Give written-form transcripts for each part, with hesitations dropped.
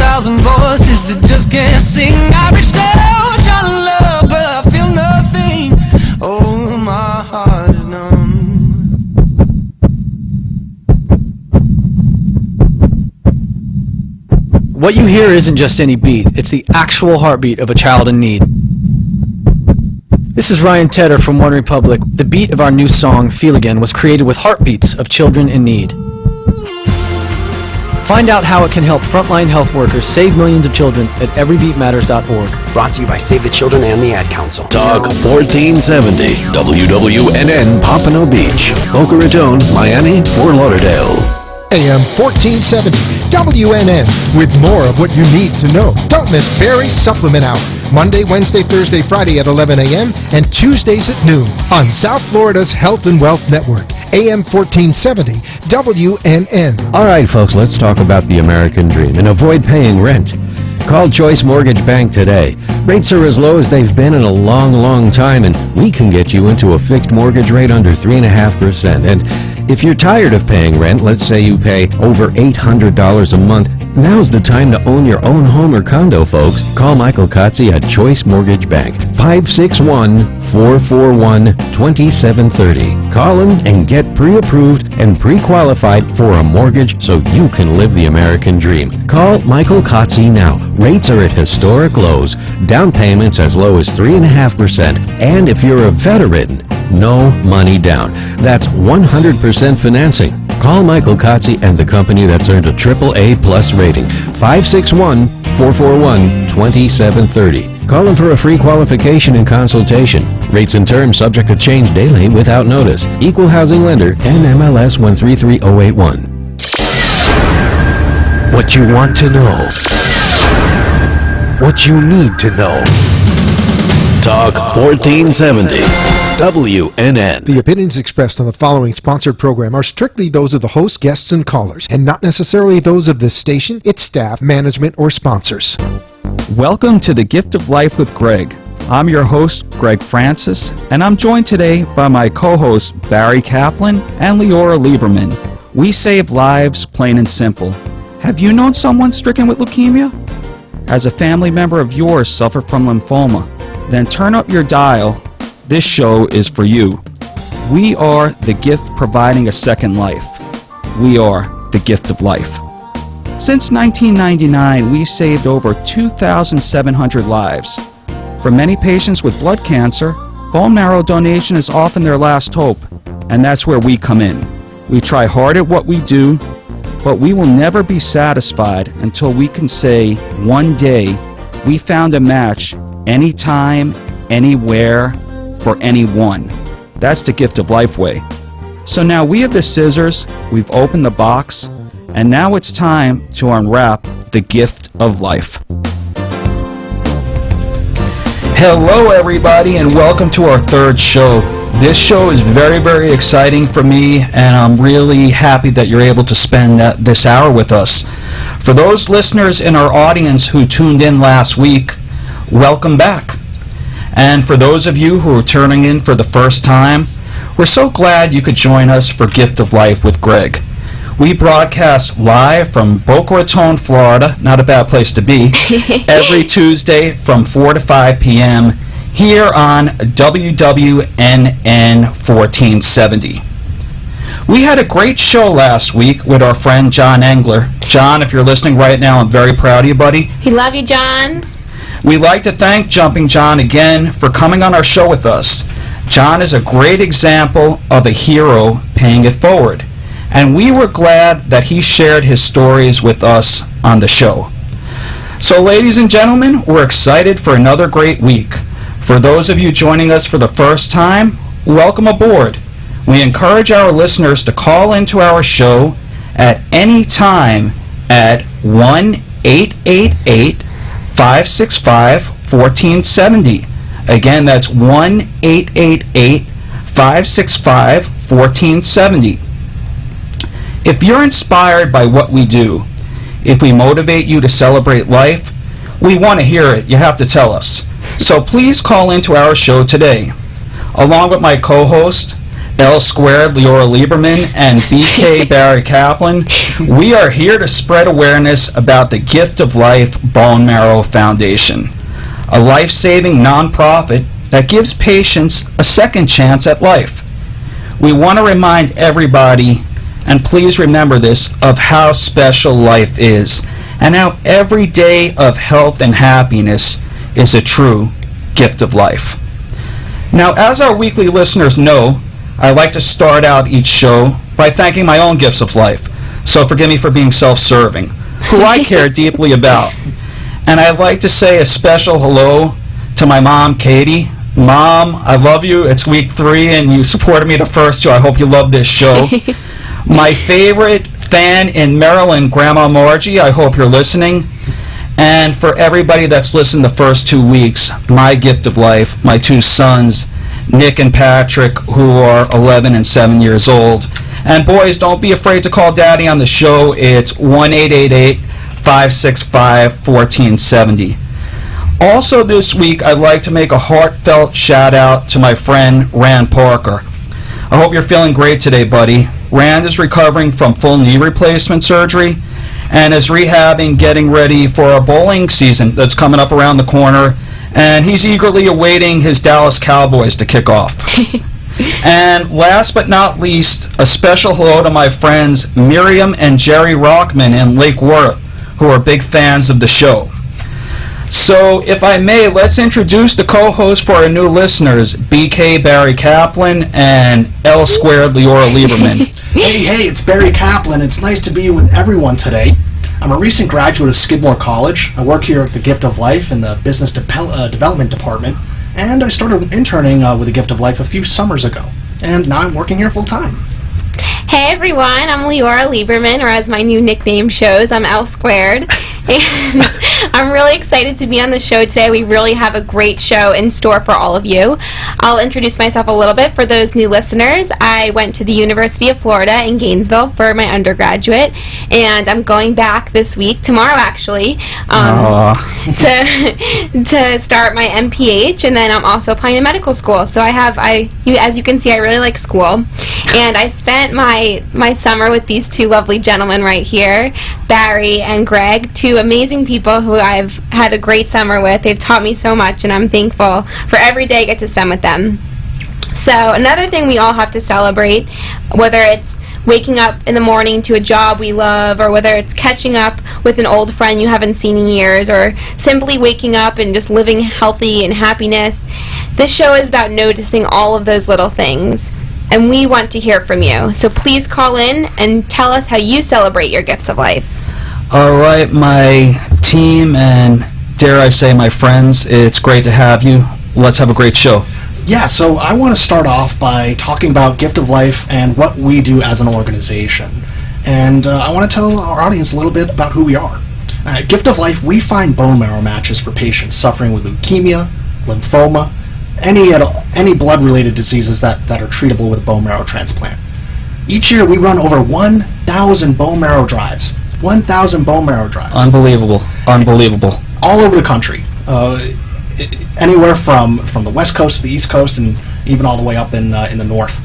1,000 voices that just can't sing. I reached out trying to love, but I feel nothing. Oh, my heart is numb. What you hear isn't just any beat, it's the actual heartbeat of a child in need. This is Ryan Tedder from One Republic. The beat of our new song, Feel Again, was created with heartbeats of children in need. Find out how it can help frontline health workers save millions of children at everybeatmatters.org. Brought to you by Save the Children and the Ad Council. Talk 1470, WWNN Pompano Beach, Boca Raton, Miami, Fort Lauderdale. AM 1470, WNN, with more of what you need to know. Don't miss Barry's Supplement Hour, Monday, Wednesday, Thursday, Friday at 11 a.m. and Tuesdays at noon on South Florida's Health and Wealth Network, AM 1470, WNN. All right, folks, let's talk about the American dream and avoid paying rent. Call Choice Mortgage Bank today. Rates are as low as they've been in a long, long time, and we can get you into a fixed mortgage rate under 3.5%. And if you're tired of paying rent, let's say you pay over $800 a month, now's the time to own your own home or condo, folks. Call Michael Kotze at Choice Mortgage Bank, 561-441-2730. Call him and get pre-approved and pre-qualified for a mortgage so you can live the American dream. Call Michael Kotze now. Rates are at historic lows, down payments as low as 3.5%, and if you're a veteran, no money down. That's 100% financing. Call Michael Kotze and the company that's earned a AAA plus rating. 561-441-2730. Call him for a free qualification and consultation. Rates and terms subject to change daily without notice. Equal housing lender, NMLS 133081. What you want to know. What you need to know. Talk 1470, WNN. The opinions expressed on the following sponsored program are strictly those of the host, guests, and callers, and not necessarily those of this station, its staff, management, or sponsors. Welcome to The Gift of Life with Gregg. I'm your host, Gregg Francis, and I'm joined today by my co-hosts, Barry Kaplan and Leora Lieberman. We save lives, plain and simple. Have you known someone stricken with leukemia? Has a family member of yours suffered from lymphoma? Then turn up your dial. This show is for you. We are the gift providing a second life. We are the gift of life. Since 1999, we've saved over 2,700 lives. For many patients with blood cancer, bone marrow donation is often their last hope, and that's where we come in. We try hard at what we do, but we will never be satisfied until we can say, one day, we found a match anytime, anywhere, for anyone. That's the Gift of Life way. So now we have the scissors, we've opened the box, and now it's time to unwrap the Gift of Life. Hello everybody, and welcome to our third show. This show is very, very exciting for me, and I'm really happy that you're able to spend this hour with us. For those listeners in our audience who tuned in last week, welcome back. And for those of you who are turning in for the first time, we're so glad you could join us for Gift of Life with Gregg. We broadcast live from Boca Raton, Florida, not a bad place to be, every Tuesday from 4 to 5 p.m. here on WWNN 1470. We had a great show last week with our friend John Engler. John, if you're listening right now, I'm very proud of you, buddy. We love you, John. We'd like to thank Jumping John again for coming on our show with us. John is a great example of a hero paying it forward, and we were glad that he shared his stories with us on the show. So, ladies and gentlemen, we're excited for another great week. For those of you joining us for the first time, welcome aboard. We encourage our listeners to call into our show at any time at 1-888-565-1470. Again, that's 1-888-565-1470. If you're inspired by what we do, if we motivate you to celebrate life, we want to hear it. You have to tell us. So please call into our show today. Along with my co-host, L Squared, Leora Lieberman, and BK Barry Kaplan, we are here to spread awareness about the Gift of Life Bone Marrow Foundation, a life-saving nonprofit that gives patients a second chance at life. We want to remind everybody, and please remember this, of how special life is, and how every day of health and happiness is a true gift of life. Now, as our weekly listeners know, I like to start out each show by thanking my own gifts of life, so forgive me for being self-serving, who I care deeply about. And I'd like to say a special hello to my mom, Katie. Mom, I love you. It's week 3, and you supported me the first 2. I hope you love this show. My favorite fan in Maryland, Grandma Margie, I hope you're listening. And for everybody that's listened the first 2 weeks, my gift of life, my 2 sons, Nick and Patrick, who are 11 and 7 years old. And boys, don't be afraid to call Daddy on the show. It's 1-888-565-1470. Also this week, I'd like to make a heartfelt shout out to my friend Rand Parker. I hope you're feeling great today, buddy. Rand is recovering from full knee replacement surgery and is rehabbing, getting ready for a bowling season that's coming up around the corner, and he's eagerly awaiting his Dallas Cowboys to kick off. And last but not least, a special hello to my friends Miriam and Jerry Rockman in Lake Worth, who are big fans of the show. So, if I may, let's introduce the co-hosts for our new listeners, BK Barry Kaplan and L Squared Leora Lieberman. Hey, it's Barry Kaplan. It's nice to be with everyone today. I'm a recent graduate of Skidmore College. I work here at the Gift of Life in the Business Development Department, and I started interning with the Gift of Life a few summers ago, and now I'm working here full-time. Hey everyone, I'm Leora Lieberman, or as my new nickname shows, I'm L Squared. And I'm really excited to be on the show today. We really have a great show in store for all of you. I'll introduce myself a little bit for those new listeners. I went to the University of Florida in Gainesville for my undergraduate, and I'm going back this week, tomorrow actually, to start my MPH, and then I'm also applying to medical school. So as you can see, I really like school, and I spent my summer with these 2 lovely gentlemen right here, Barry and Gregg, 2 amazing people who I've had a great summer with. They've taught me so much, and I'm thankful for every day I get to spend with them. So another thing we all have to celebrate, whether it's waking up in the morning to a job we love, or whether it's catching up with an old friend you haven't seen in years, or simply waking up and just living healthy and happiness, this show is about noticing all of those little things. And we want to hear from you. So please call in and tell us how you celebrate your gifts of life. All right, my team and dare I say my friends, it's great to have you. Let's have a great show. Yeah, so I want to start off by talking about Gift of Life and what we do as an organization. And I want to tell our audience a little bit about who we are. At Gift of Life, we find bone marrow matches for patients suffering with leukemia, lymphoma, any blood-related diseases that are treatable with a bone marrow transplant. Each year, we run over 1,000 bone marrow drives. 1,000 bone marrow drives. Unbelievable. All over the country. Anywhere from the West Coast to the East Coast, and even all the way up in the North.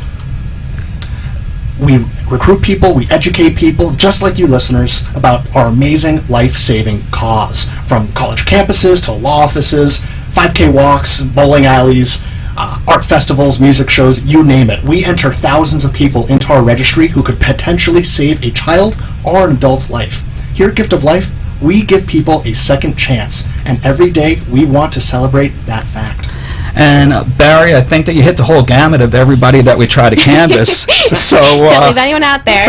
We recruit people, we educate people, just like you listeners, about our amazing life-saving cause. From college campuses to law offices, 5K walks, bowling alleys, art festivals, music shows, you name it. We enter thousands of people into our registry who could potentially save a child or an adult's life. Here at Gift of Life, we give people a second chance, and every day we want to celebrate that fact. And Barry, I think that you hit the whole gamut of everybody that we try to canvas. So don't leave anyone out there.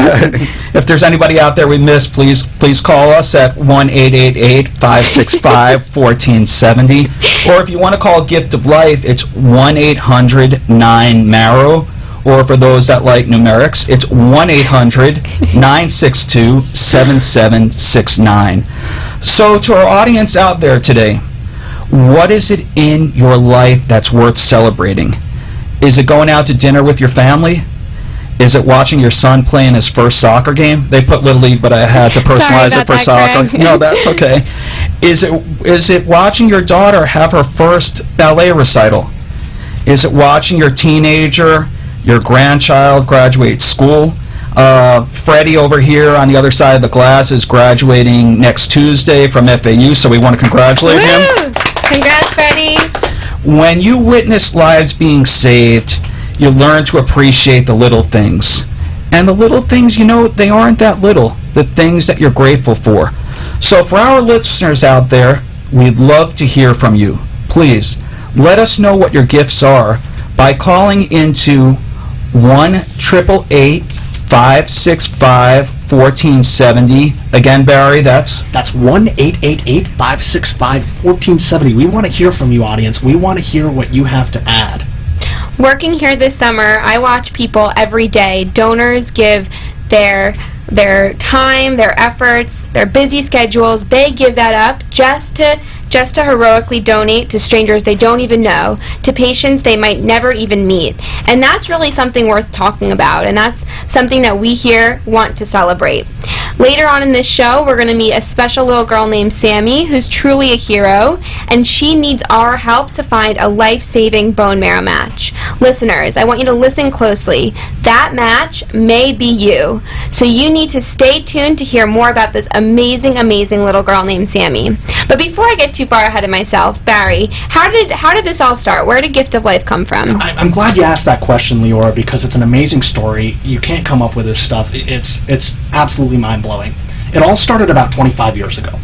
If there's anybody out there we missed, please call us at 1-888-565-1470. Or if you want to call Gift of Life, it's 1-800-9-MARROW. Or for those that like numerics, it's 1-800-962-7769. So to our audience out there today, what is it in your life that's worth celebrating? Is it going out to dinner with your family? Is it watching your son play in his first soccer game? They put Little League, but I had to personalize it for soccer. Greg. No, that's okay. Is it watching your daughter have her first ballet recital? Is it watching your teenager your grandchild graduates school. Freddie over here on the other side of the glass is graduating next Tuesday from FAU, so we want to congratulate him. Congrats, Freddie. When you witness lives being saved, you learn to appreciate the little things. And the little things, they aren't that little, the things that you're grateful for. So for our listeners out there, we'd love to hear from you. Please, let us know what your gifts are by calling into 1-888-565-1470. Again, Barry, that's 1-888-565-1470. We want to hear from you, audience. We want to hear what you have to add. Working here this summer, I watch people every day. Donors give their time, their efforts, their busy schedules. They give that up just to heroically donate to strangers they don't even know, to patients they might never even meet. And that's really something worth talking about, and that's something that we here want to celebrate. Later on in this show, we're going to meet a special little girl named Sammy, who's truly a hero, and she needs our help to find a life-saving bone marrow match. Listeners, I want you to listen closely. That match may be you. So you need to stay tuned to hear more about this amazing, amazing little girl named Sammy. But before I get too far ahead of myself, Barry, how did this all start? Where did Gift of Life come from? I'm glad you asked that question, Leora, because it's an amazing story. You can't come up with this stuff. It's absolutely mind-blowing. It all started about 25 years ago.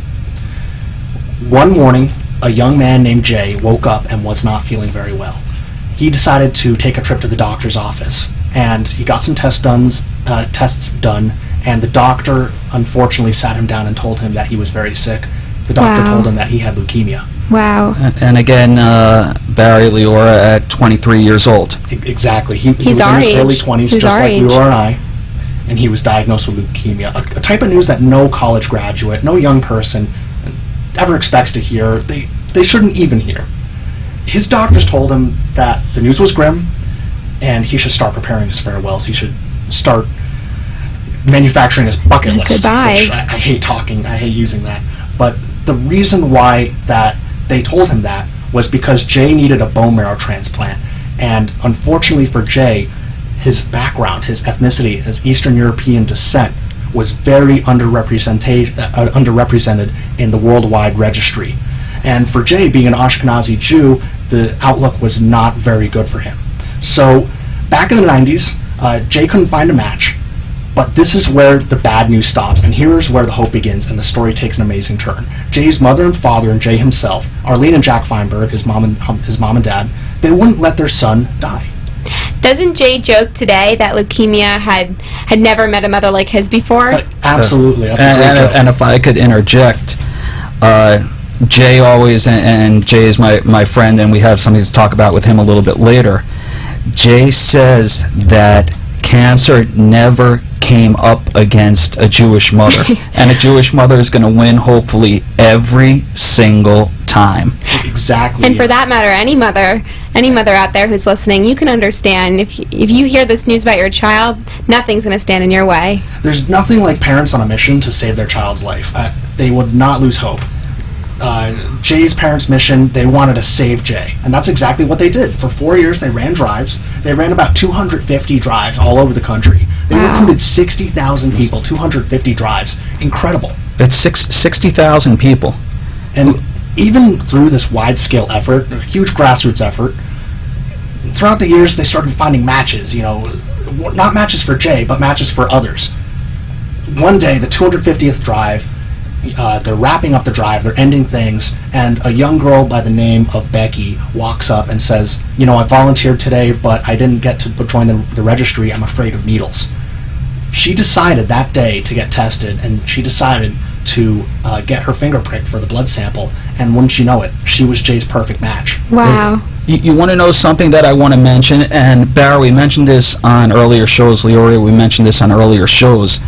One morning, a young man named Jay woke up and was not feeling very well. He decided to take a trip to the doctor's office, and he got some tests done, and the doctor unfortunately sat him down and told him that he was very sick. The doctor told him that he had leukemia. Wow. And again, Barry Leora at 23 years old. Exactly. He was in his early 20s, just like Leora and I, and he was diagnosed with leukemia. A type of news that no college graduate, no young person ever expects to hear. They shouldn't even hear. His doctors told him that the news was grim, and he should start preparing his farewells. He should start manufacturing his bucket list. Goodbyes. Which I hate talking. I hate using that. But the reason why that they told him that was because Jay needed a bone marrow transplant. And unfortunately for Jay, his background, his ethnicity, his Eastern European descent was very underrepresented in the worldwide registry. And for Jay, being an Ashkenazi Jew, the outlook was not very good for him. So back in the 90s, Jay couldn't find a match. But this is where the bad news stops, and here's where the hope begins, and the story takes an amazing turn. Jay's mother and father, and Jay himself, Arlene and Jack Feinberg, his mom and dad, they wouldn't let their son die. Doesn't Jay joke today that leukemia had never met a mother like his before? Absolutely. That's a great joke. And if I could interject, Jay always, and Jay is my friend, and we have something to talk about with him a little bit later. Jay says that cancer never came up against a Jewish mother, and a Jewish mother is going to win, hopefully, every single time. Exactly. And for that matter, any mother out there who's listening, you can understand if you hear this news about your child, nothing's going to stand in your way. There's nothing like parents on a mission to save their child's life. They would not lose hope. Jay's parents' mission, they wanted to save Jay, and that's exactly what they did. For 4 years, they ran drives. They ran about 250 drives all over the country. They recruited 60,000 people, 250 drives. Incredible. It's 60,000 people. And even through this wide-scale effort, a huge grassroots effort, throughout the years, they started finding matches, not matches for Jay, but matches for others. One day, the 250th drive, they're wrapping up the drive, they're ending things, and a young girl by the name of Becky walks up and says, I volunteered today, but I didn't get to join the registry. I'm afraid of needles. She decided that day to get tested, and she decided to get her finger pricked for the blood sample, and wouldn't you know it, she was Jay's perfect match. Wow. You want to know something that I want to mention, and Barry, we mentioned this on earlier shows, Leoria, we mentioned this on earlier shows.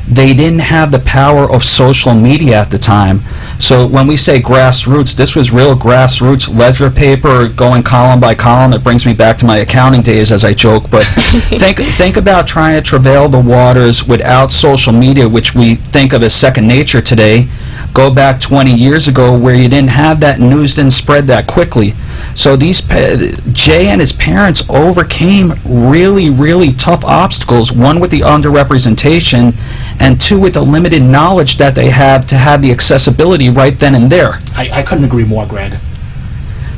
they didn't have the power of social media at the time. So when we say grassroots, this was real grassroots, ledger paper going column by column. It brings me back to my accounting days, as I joke. But think about trying to travail the waters without social media, which we think of as second nature today. Go back 20 years ago where you didn't have that, news didn't spread that quickly. So Jay and his parents overcame really, really tough obstacles, one with the underrepresentation, and two with the limited knowledge that they have to have the accessibility right then and there. I couldn't agree more, Greg.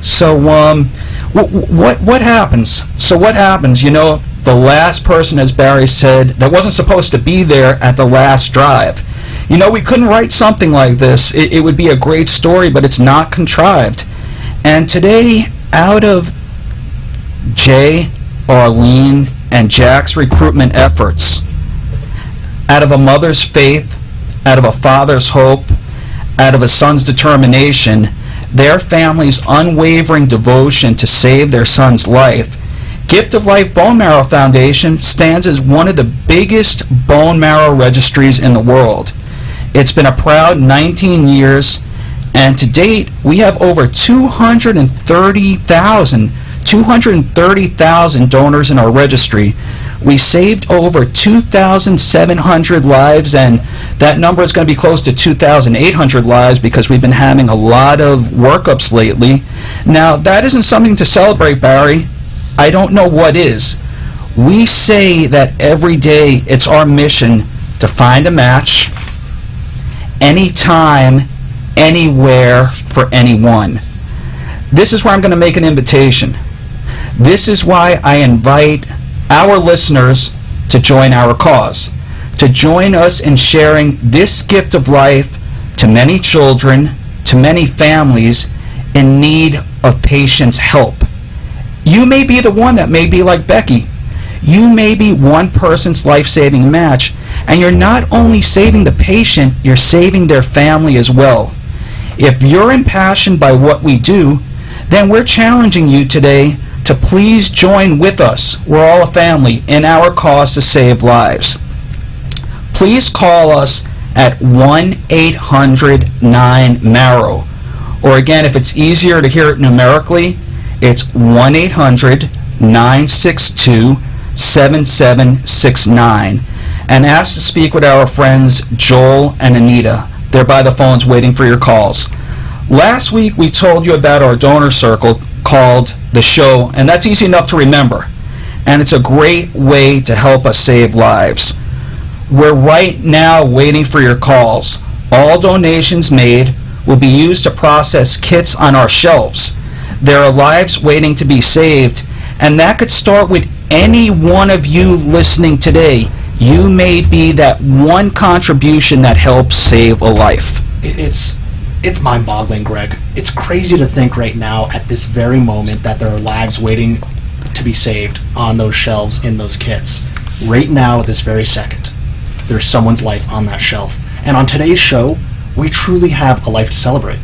So what happens? So what happens? You know, the last person, as Barry said, that wasn't supposed to be there at the last drive. You know, we couldn't write something like this. It would be a great story, but it's not contrived. And today, out of Jay, Arlene, and Jack's recruitment efforts, out of a mother's faith, out of a father's hope, out of a son's determination, their family's unwavering devotion to save their son's life, Gift of Life Bone Marrow Foundation stands as one of the biggest bone marrow registries in the world. It's been a proud 19 years, and to date, we have over 230,000 donors in our registry. We saved over 2,700 lives, and that number is going to be close to 2,800 lives because we've been having a lot of workups lately. Now, that isn't something to celebrate, Barry. I don't know what is. We say that every day it's our mission to find a match, anytime, anywhere, for anyone. This is where I'm going to make an invitation. This is why I invite our listeners to join our cause, to join us in sharing this gift of life to many children, to many families in need of patients' help. You may be the one that may be like Becky. You may be one person's life-saving match, and you're not only saving the patient, you're saving their family as well. If you're impassioned by what we do, then we're challenging you today to please join with us, we're all a family, in our cause to save lives. Please call us at 1-800-9-MARROW. Or again, if it's easier to hear it numerically, it's 1-800-962-7769. And ask to speak with our friends Joel and Anita. They're by the phones waiting for your calls. Last week we told you about our donor circle called The Show, and that's easy enough to remember. And it's a great way to help us save lives. We're right now waiting for your calls. All donations made will be used to process kits on our shelves. There are lives waiting to be saved, and that could start with any one of you listening today. You may be that one contribution that helps save a life. It's mind-boggling, Greg. It's crazy to think right now, at this very moment, that there are lives waiting to be saved on those shelves in those kits. Right now, at this very second, there's someone's life on that shelf. And on today's show, we truly have a life to celebrate.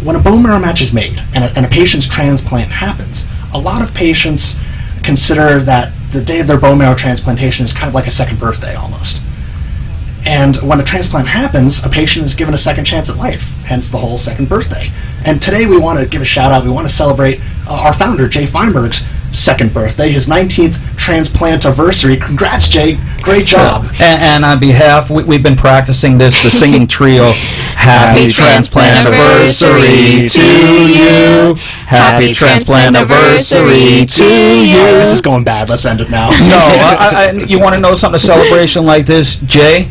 When a bone marrow match is made and a patient's transplant happens, a lot of patients consider that the day of their bone marrow transplantation is kind of like a second birthday almost. And when a transplant happens, a patient is given a second chance at life, hence the whole second birthday. And today we want to give a shout out, we want to celebrate our founder, Jay Feinberg's second birthday, his 19th transplant anniversary. Congrats, Jay. Great job. And on behalf, we've been practicing the singing trio. Happy transplant anniversary to you. Happy transplant anniversary to you. This is going bad. Let's end it now. No, you want to know something, a celebration like this, Jay?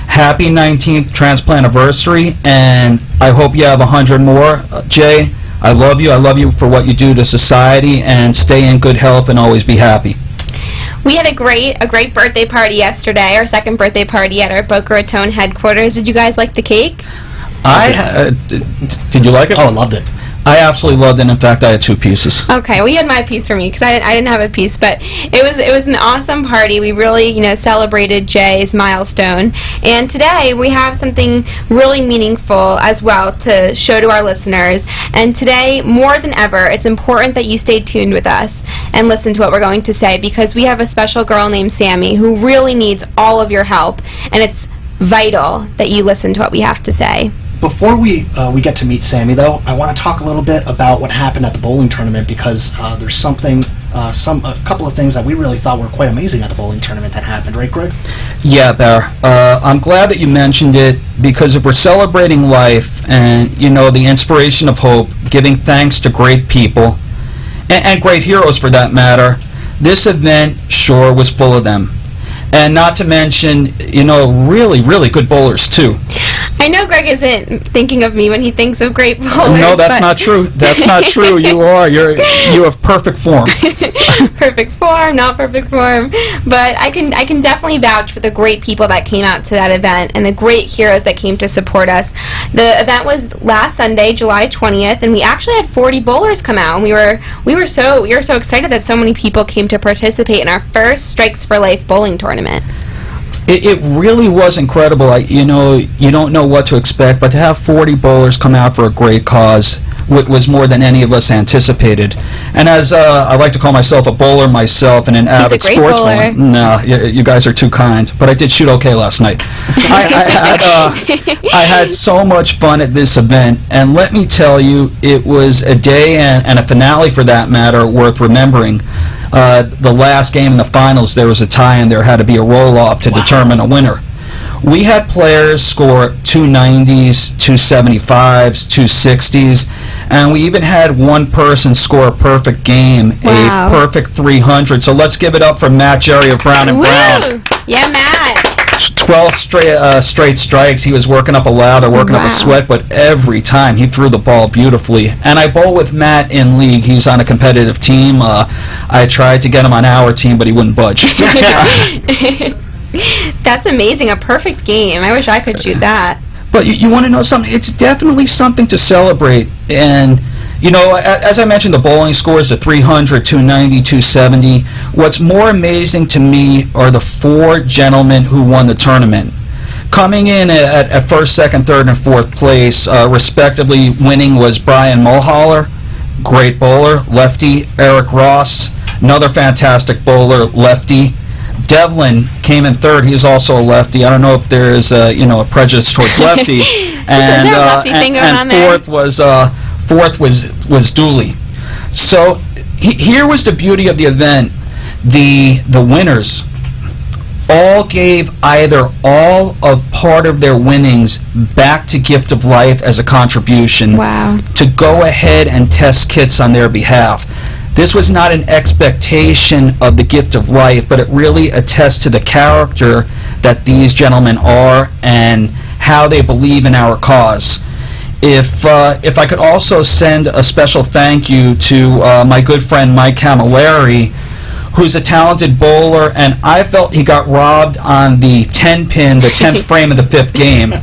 Happy 19th transplant anniversary, and I hope you have 100 more. Jay, I love you. I love you for what you do to society, and stay in good health and always be happy. We had a great birthday party yesterday, our second birthday party at our Boca Raton headquarters. Did you guys like the cake? Did you like it? Oh, I loved it. I absolutely loved it. In fact, I had 2 pieces. Okay, well, you had my piece for me because I didn't have a piece, but it was an awesome party. We really celebrated Jay's milestone, and today we have something really meaningful as well to show to our listeners. And today, more than ever, it's important that you stay tuned with us and listen to what we're going to say, because we have a special girl named Sammy who really needs all of your help, and it's vital that you listen to what we have to say. Before we get to meet Sammy, though, I want to talk a little bit about what happened at the bowling tournament, because there's a couple of things that we really thought were quite amazing at the bowling tournament that happened, right, Greg? Yeah, Bear. I'm glad that you mentioned it, because if we're celebrating life and, the inspiration of hope, giving thanks to great people, and great heroes for that matter, this event sure was full of them. And not to mention, really, really good bowlers, too. I know Greg isn't thinking of me when he thinks of great bowlers. No, that's not true. That's not true. You have perfect form. Perfect form, not perfect form. But I can definitely vouch for the great people that came out to that event and the great heroes that came to support us. The event was last Sunday, July 20th, and we actually had 40 bowlers come out. And we were so excited that so many people came to participate in our first Strikes for Life bowling tournament. It really was incredible. You don't know what to expect, but to have 40 bowlers come out for a great cause was more than any of us anticipated. And as I like to call myself a bowler myself and an avid sportsman. No, you guys are too kind. But I did shoot okay last night. I had so much fun at this event, and let me tell you, it was a day and a finale for that matter worth remembering. The last game in the finals, there was a tie, and there had to be a roll-off to determine a winner. We had players score 290s, 275s, 260s, and we even had one person score a perfect game, a perfect 300. So let's give it up for Matt Jerry of Brown & Brown. Yeah, Matt. 12 straight strikes. He was working up a lather, working up a sweat, but every time he threw the ball beautifully. And I bowl with Matt in league. He's on a competitive team. I tried to get him on our team, but he wouldn't budge. That's amazing. A perfect game. I wish I could shoot that. But you want to know something? It's definitely something to celebrate. And, as I mentioned, the bowling scores, the 300, 290, 270. What's more amazing to me are the 4 gentlemen who won the tournament. Coming in at first, second, third, and fourth place, respectively, winning was Brian Mulholland, great bowler, lefty. Eric Ross, another fantastic bowler, lefty. Devlin came in third. He's also a lefty. I don't know if there is a prejudice towards lefty. and fourth was Dooley. So here was the beauty of the event. The winners all gave either all of part of their winnings back to Gift of Life as a contribution to go ahead and test kits on their behalf. This was not an expectation of the Gift of Life, but it really attests to the character that these gentlemen are and how they believe in our cause. If I could also send a special thank you to my good friend Mike Camilleri, who's a talented bowler, and I felt he got robbed on the 10-pin, the 10th frame of the 5th game.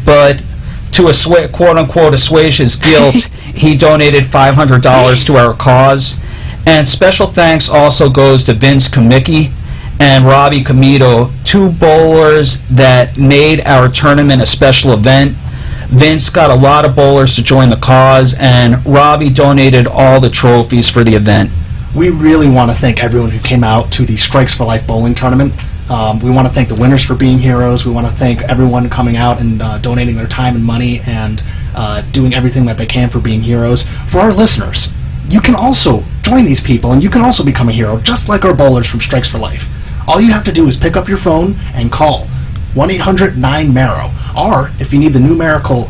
But to quote-unquote assuage his guilt, he donated $500 to our cause. And special thanks also goes to Vince Kamicki and Robbie Comito, 2 bowlers that made our tournament a special event. Vince got a lot of bowlers to join the cause, and Robbie donated all the trophies for the event. We really want to thank everyone who came out to the Strikes for Life bowling tournament. We want to thank the winners for being heroes. We want to thank everyone coming out and donating their time and money and doing everything that they can for being heroes. For our listeners, you can also join these people, and you can also become a hero, just like our bowlers from Strikes for Life. All you have to do is pick up your phone and call 1-800-9-MARROW, or if you need the numerical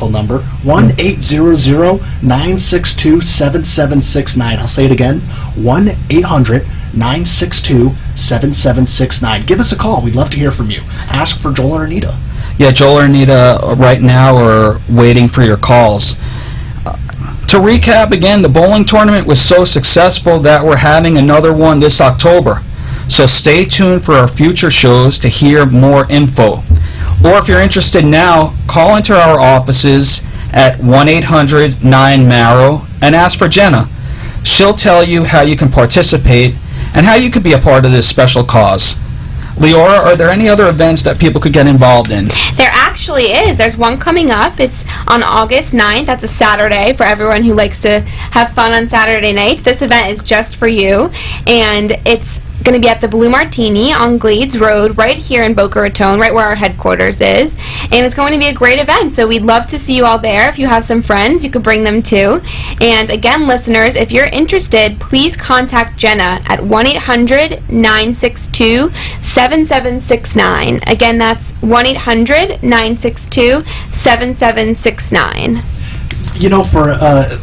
number, 1-800-962-7769. I'll say it again, 1-800-962-7769. Give us a call. We'd love to hear from you. Ask for Joel or Anita. Yeah, Joel or Anita right now are waiting for your calls. To recap again, the bowling tournament was so successful that we're having another one this October. So stay tuned for our future shows to hear more info. Or if you're interested now, call into our offices at 1-800-9-MARROW and ask for Jenna. She'll tell you how you can participate and how you can be a part of this special cause. Leora, are there any other events that people could get involved in? There actually is. There's one coming up. It's on August 9th. That's a Saturday for everyone who likes to have fun on Saturday nights. This event is just for you, and it's going to be at the Blue Martini on Glades Road right here in Boca Raton, right where our headquarters is. And it's going to be a great event, so we'd love to see you all there. If you have some friends, you could bring them too. And again, listeners, if you're interested, please contact Jenna at 1-800-962-7769. Again, that's 1-800-962-7769. You know, to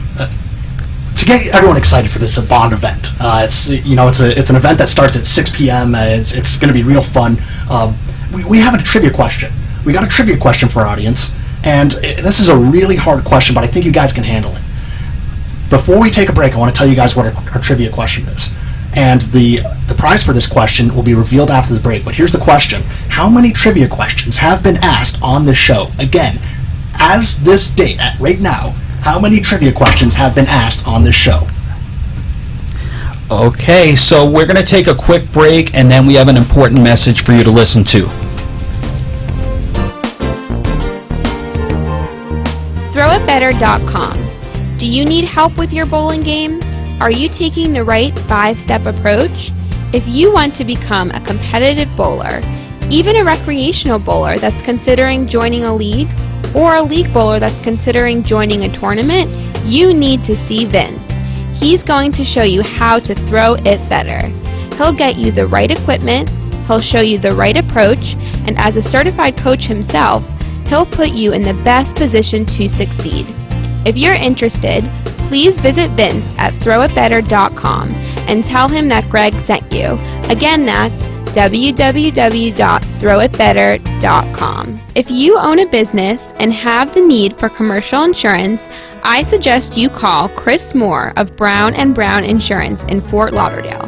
get everyone excited for this Bond event, it's an event that starts at 6 p.m. It's going to be real fun. We have a trivia question. We got a trivia question for our audience, and this is a really hard question, but I think you guys can handle it. Before we take a break, I want to tell you guys what our trivia question is. And the prize for this question will be revealed after the break. But here's the question. How many trivia questions have been asked on this show? Again, as this date, right now, how many trivia questions have been asked on this show? Okay, so we're going to take a quick break, and then we have an important message for you to listen to. ThrowItBetter.com. Do you need help with your bowling game? Are you taking the right 5-step approach? If you want to become a competitive bowler, even a recreational bowler that's considering joining a league, or a league bowler that's considering joining a tournament, you need to see Vince. He's going to show you how to throw it better. He'll get you the right equipment, he'll show you the right approach, and as a certified coach himself, he'll put you in the best position to succeed. If you're interested, please visit Vince at throwitbetter.com and tell him that Gregg sent you. Again, that's www.throwitbetter.com. If you own a business and have the need for commercial insurance, I suggest you call Chris Moore of Brown & Brown Insurance in Fort Lauderdale.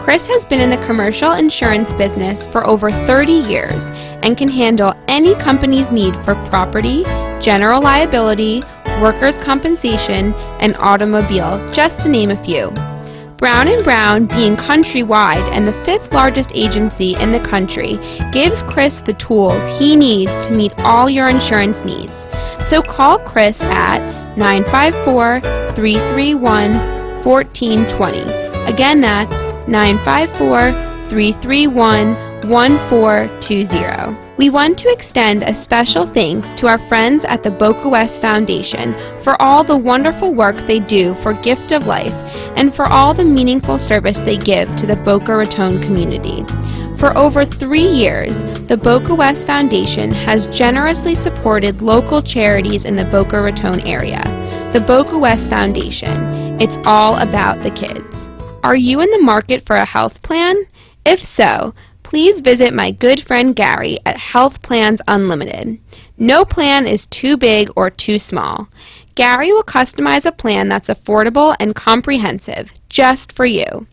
Chris has been in the commercial insurance business for over 30 years and can handle any company's need for property, general liability, workers' compensation, and automobile, just to name a few. Brown & Brown, being countrywide and the 5th largest agency in the country, gives Chris the tools he needs to meet all your insurance needs. So call Chris at 954-331-1420. Again, that's 954-331-1420. We want to extend a special thanks to our friends at the Boca West Foundation for all the wonderful work they do for Gift of Life and for all the meaningful service they give to the Boca Raton community. For over 3 years, the Boca West Foundation has generously supported local charities in the Boca Raton area. The Boca West Foundation. It's all about the kids. Are you in the market for a health plan? If so, please visit my good friend Gary at Health Plans Unlimited. No plan is too big or too small. Gary will customize a plan that's affordable and comprehensive, just for you.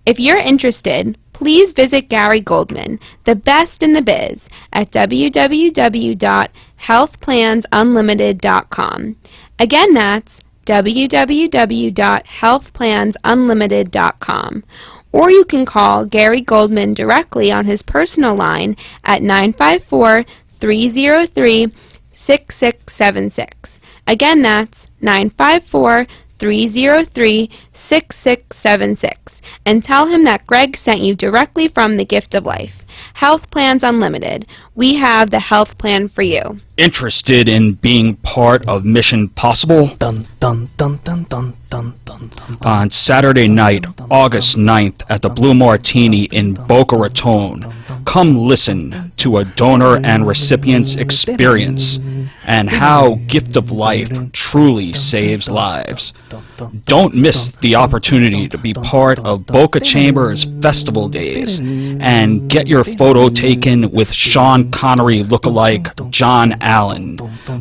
If you're interested, please visit Gary Goldman, the best in the biz, at www.healthplansunlimited.com. Again, that's www.healthplansunlimited.com. Or you can call Gary Goldman directly on his personal line at 954-303-6676. Again, that's 954-303-6676. And tell him that Gregg sent you directly from the Gift of Life. Health Plans Unlimited. We have the health plan for you. Interested in being part of Mission Possible? Dun dun dun dun dun dun dun dun. On Saturday night, August 9th, at the Blue Martini in Boca Raton, come listen to a donor and recipient's experience and how Gift of Life truly saves lives. Don't miss the opportunity to be part of Boca Chamber's Festival Days and get your photo taken with Sean Connery lookalike John Allen,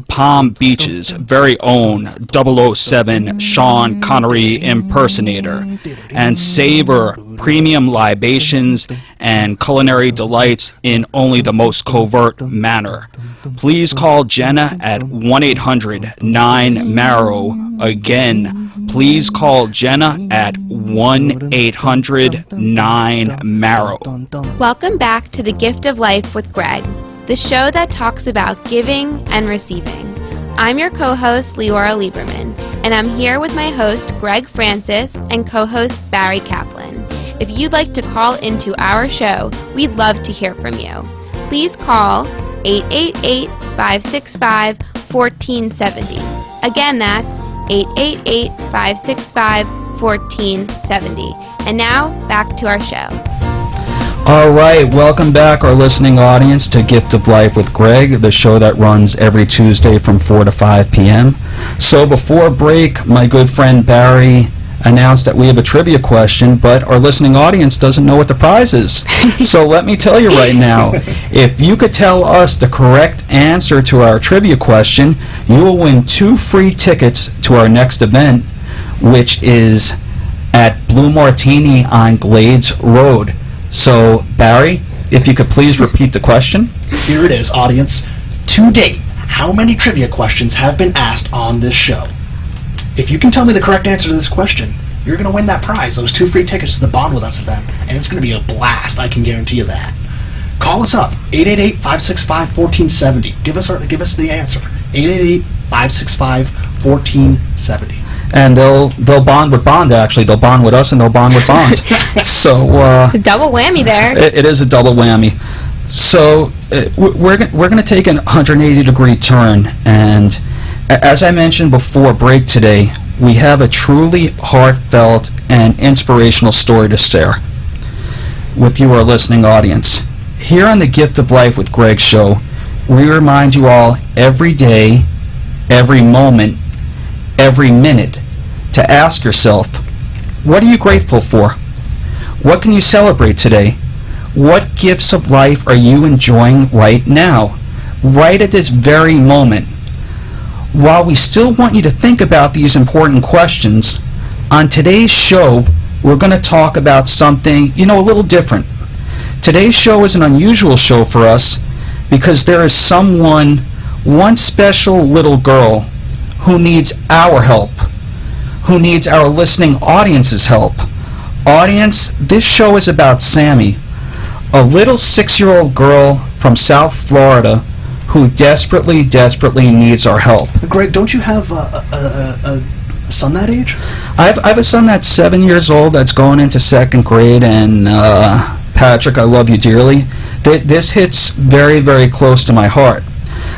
Palm Beach's very own 007 Sean Connery impersonator, and savor premium libations and culinary delights in only the most covert manner. Please call Jenna at 1-800-9-MARROW. Again, please call Jenna at 1-800-9-MARROW. Welcome back to The Gift of Life with Gregg, the show that talks about giving and receiving. I'm your co-host, Leora Lieberman, and I'm here with my host, Gregg Francis, and co-host, Barry Kaplan. If you'd like to call into our show, we'd love to hear from you. Please call 888-565-1470. Again, that's 888-565-1470. And now, back to our show. All right, welcome back, our listening audience, to Gift of Life with Gregg, the show that runs every Tuesday from 4 to 5 p.m. So before break, my good friend Barry announced that we have a trivia question, but our listening audience doesn't know what the prize is. So let me tell you right now, if you could tell us the correct answer to our trivia question, you will win 2 free tickets to our next event, which is at Blue Martini on Glades Road. So, Barry, if you could please repeat the question. Here it is, audience. To date, how many trivia questions have been asked on this show? If you can tell me the correct answer to this question, you're going to win that prize, those 2 free tickets to the Bond With Us event, and it's going to be a blast, I can guarantee you that. Call us up, 888-565-1470. Give us the answer, 888-565-1470. And they'll bond with Bond, actually. They'll bond with us and they'll bond with Bond. So A double whammy there. It is a double whammy. So we're going to take an 180-degree turn, and as I mentioned before break today, we have a truly heartfelt and inspirational story to share with you, our listening audience. Here on the Gift of Life with Gregg show, we remind you all every day, every moment, every minute to ask yourself, what are you grateful for? What can you celebrate today? What gifts of life are you enjoying right now, right at this very moment? While we still want you to think about these important questions, on today's show, we're going to talk about something, a little different. Today's show is an unusual show for us because there is one special little girl who needs our help, who needs our listening audience's help. Audience, this show is about Sammy, a little 6-year-old girl from South Florida who desperately needs our help. Gregg, don't you have a son that age? I have a son that's 7 years old that's going into 2nd grade, and Patrick, I love you dearly. This hits very, very close to my heart.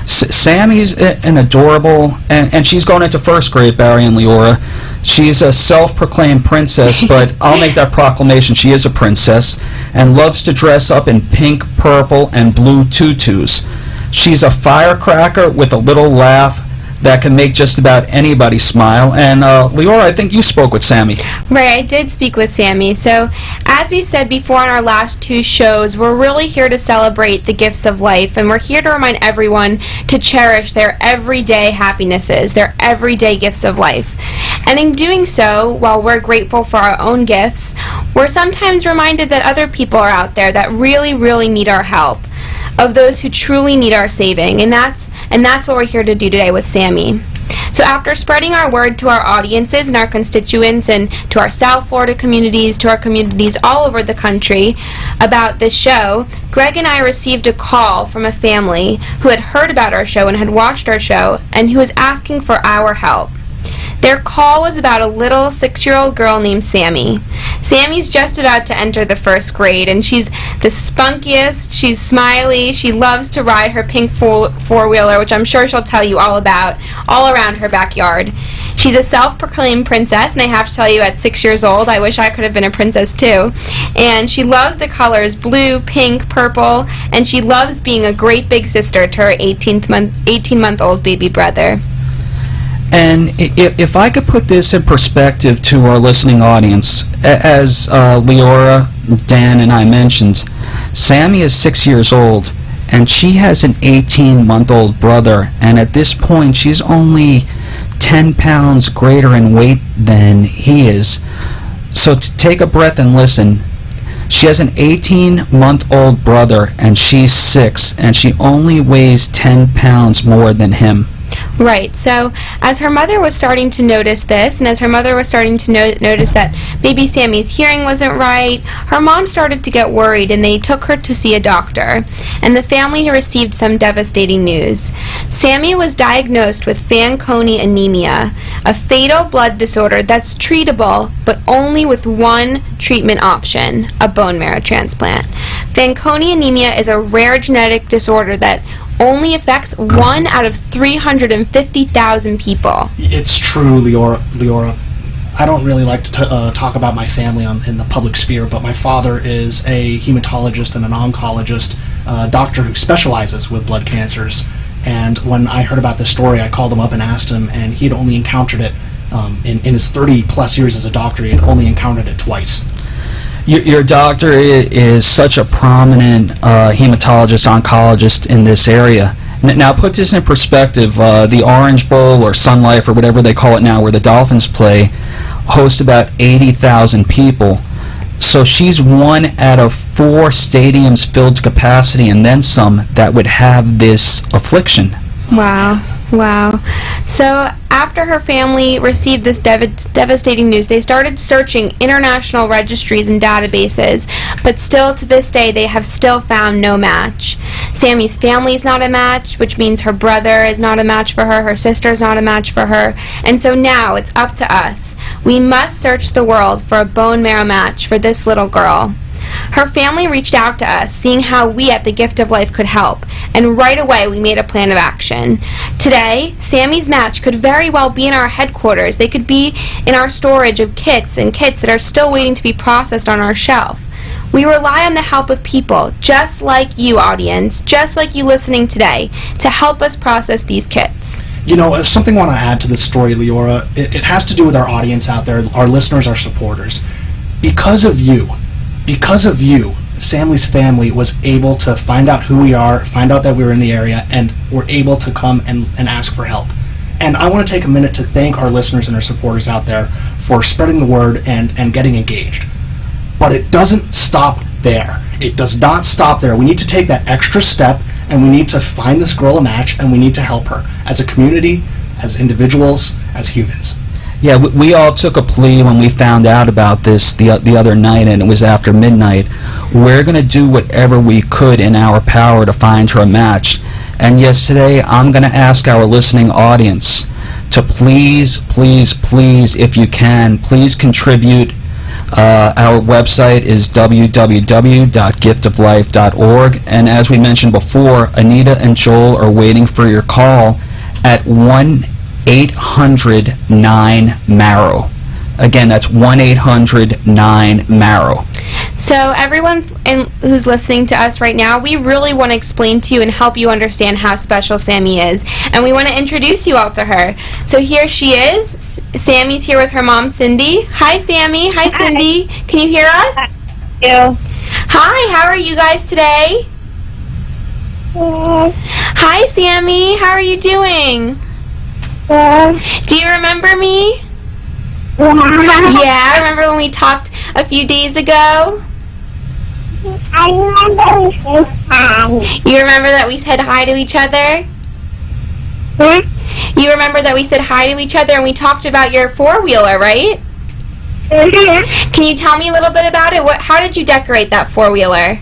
Sammy's an adorable, and she's going into 1st grade, Barry and Leora. She's a self-proclaimed princess, but I'll make that proclamation. She is a princess and loves to dress up in pink, purple, and blue tutus. She's a firecracker with a little laugh that can make just about anybody smile. And Leora, I think you spoke with Sammy. Right, I did speak with Sammy. So, as we've said before on our last 2 shows, we're really here to celebrate the gifts of life, and we're here to remind everyone to cherish their everyday happinesses, their everyday gifts of life. And in doing so, while we're grateful for our own gifts, we're sometimes reminded that other people are out there that really, really need our help, of those who truly need our saving, and that's what we're here to do today with Sammy. So after spreading our word to our audiences and our constituents and to our South Florida communities, to our communities all over the country about this show, Gregg and I received a call from a family who had heard about our show and had watched our show and who was asking for our help. Their call was about a little 6-year-old girl named Sammy. Sammy's just about to enter the 1st grade, and she's the spunkiest, she's smiley, she loves to ride her pink four-wheeler, which I'm sure she'll tell you all about, all around her backyard. She's a self-proclaimed princess, and I have to tell you, at 6 years old, I wish I could have been a princess too. And she loves the colors blue, pink, purple, and she loves being a great big sister to her 18-month-old baby brother. And if I could put this in perspective to our listening audience, as Leora, Dan, and I mentioned, Sammy is 6 years old, and she has an 18-month-old brother, and at this point, she's only 10 pounds greater in weight than he is. So take a breath and listen. She has an 18-month-old brother, and she's 6, and she only weighs 10 pounds more than him. Right. So as her mother was starting to notice this, and as her mother was starting to notice that maybe Sammy's hearing wasn't right, her mom started to get worried, and they took her to see a doctor. And the family received some devastating news. Sammy was diagnosed with Fanconi anemia, a fatal blood disorder that's treatable, but only with one treatment option: a bone marrow transplant. Fanconi anemia is a rare genetic disorder that only affects 1 out of 350,000 people. It's true, Leora. I don't really like to talk about my family in the public sphere, but my father is a hematologist and an oncologist, doctor who specializes with blood cancers. And when I heard about this story, I called him up and asked him, and he had only encountered it in his 30-plus years as a doctor. He had only encountered it twice. Your doctor is such a prominent hematologist, oncologist in this area. Now, put this in perspective. The Orange Bowl, or Sun Life, or whatever they call it now, where the Dolphins play, hosts about 80,000 people. So she's 1 out of 4 stadiums filled to capacity, and then some, that would have this affliction. Wow. So after her family received this devastating news, they started searching international registries and databases, but still to this day they have still found no match. Sammy's family is not a match, which means her brother is not a match for her, her sister is not a match for her, and so now it's up to us. We must search the world for a bone marrow match for this little girl. Her family reached out to us, seeing how we at the Gift of Life could help, and right away we made a plan of action. Today, Sammy's match could very well be in our headquarters. They could be in our storage of kits and kits that are still waiting to be processed on our shelf. We rely on the help of people, just like you, audience, just like you listening today, to help us process these kits. You know, something I want to add to this story, Leora, it has to do with our audience out there, our listeners, our supporters. Because of you, Sammy's family was able to find out who we are, find out that we were in the area, and were able to come and ask for help. And I want to take a minute to thank our listeners and our supporters out there for spreading the word and getting engaged. But it doesn't stop there. It does not stop there. We need to take that extra step, and we need to find this girl a match, and we need to help her as a community, as individuals, as humans. Yeah, we all took a plea when we found out about this the other night, and it was after midnight. We're going to do whatever we could in our power to find her a match. And yes, today I'm going to ask our listening audience to please, if you can, please contribute. Our website is www.giftoflife.org, and as we mentioned before, Anita and Joel are waiting for your call at 1-800-9-MARROW. Again, that's 1-800-9-MARROW. So everyone who's listening to us right now, we really want to explain to you and help you understand how special Sammy is. And we want to introduce you all to her. So here she is. Sammy's here with her mom, Cindy. Hi, Sammy. Hi, Cindy. Can you hear us? Yeah. Hi, how are you guys today? Hi, Sammy. How are you doing? Do you remember me? Yeah, remember when we talked a few days ago? I remember we said hi. You remember that we said hi to each other? Huh? You remember that we said hi to each other and we talked about your four-wheeler, right? Mm-hmm. Can you tell me a little bit about it? How did you decorate that four-wheeler?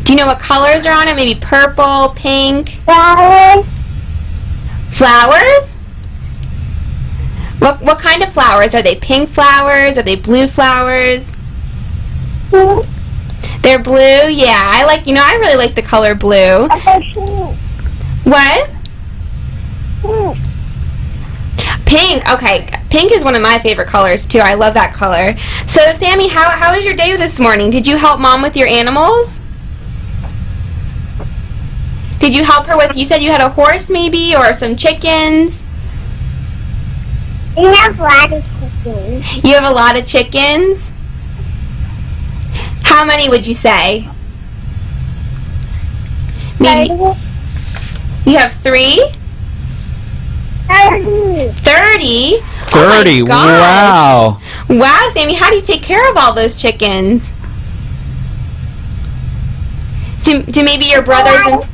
Do you know what colors are on it? Maybe purple, pink? Flowers. Flowers? What kind of flowers? Are they pink flowers? Are they blue flowers? They're blue? Yeah, I really like the color blue. What? Pink. Okay, pink is one of my favorite colors too. I love that color. So Sammy, how was your day this morning? Did you help Mom with your animals? Did you help her with, you said you had a horse maybe, or some chickens? We have a lot of chickens. You have a lot of chickens? How many would you say? Maybe. 30. You have 3? 30. 30? 30, Oh my wow. gosh. Wow, Sammy, how do you take care of all those chickens? Do maybe your brothers and...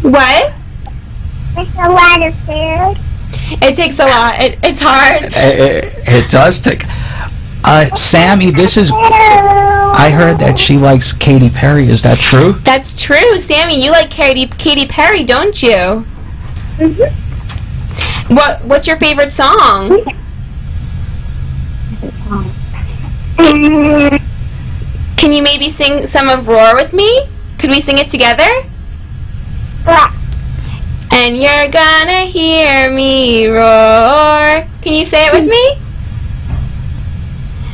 What? There's a lot of food. It takes a lot. It's hard. It does take. Sammy, this is. I heard that she likes Katy Perry. Is that true? That's true. Sammy, you like Katy Perry, don't you? Mm-hmm. What's your favorite song? Can you maybe sing some of Roar with me? Could we sing it together? What? And you're gonna hear me roar. Can you say it with me?